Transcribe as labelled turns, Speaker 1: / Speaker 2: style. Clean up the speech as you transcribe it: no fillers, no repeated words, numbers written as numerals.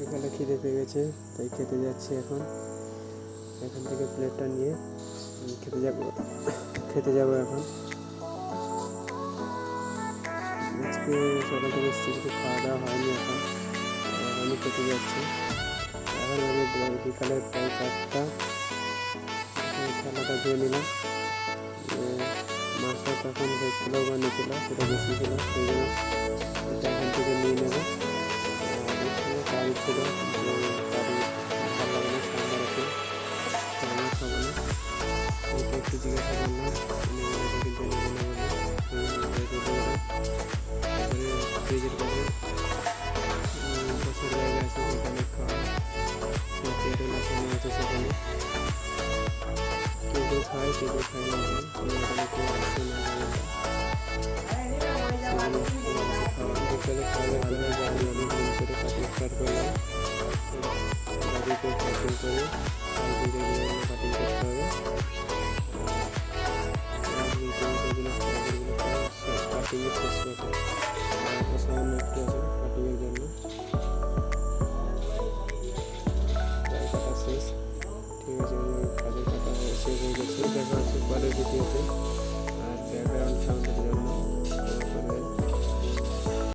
Speaker 1: বিকালে খিদে পেয়ে গেছে, তাই খেতে যাচ্ছি এখন। এখান থেকে প্লেটটা নিয়ে খেতে যাব এখন। আজকে সকাল থেকে এসেছি, কিছু খাওয়া দাওয়া হয়নি এখন। আমি খেতে যাচ্ছি। এখন আমি বিকালের প্রায় 4টা। খেলাটা ধুয়ে নিলাম। মাছটা তখন ভেজ পোলাও বানিয়েছিল, সেটা বেশি ছিল, সেই জন্য এটা এখান থেকে নিয়ে নেব। আর এর সঙ্গে কারি ছিল, যে কারি ভালো লাগে না, সাম্বার আছে, আমি খাবো না। এইটা একটু জিজ্ঞাসা করলাম, এটা কিন্তু নেবো না বলে রেখে দিলাম। তারপরে ফ্রিজের কাছে বসার জায়গা আছে, সেখানে খাওয়া চেয়ারে লাগানো আছে, সেখানে কেউ কেউ খায়, কেউ কেউ খায় না। কেউ আসছে না, বিকেলে খাওয়া করে বাড়ি অনেক দিন করে কাটিং স্টার্ট করলাম। বাড়িতে কাটিং করে কাটিং করতে হবে। কাটিংয়ের শেষ করতে সামান্য একটু আছে কাটিংয়ের জন্য। প্রায় কাটা শেষ। ঠিক আছে, কাজের কাটা শেষ হয়ে গেছে। দেখা হচ্ছে পরের ভিডিওতে। আর ব্যাকগ্রাউন্ড সাউন্ডের জন্য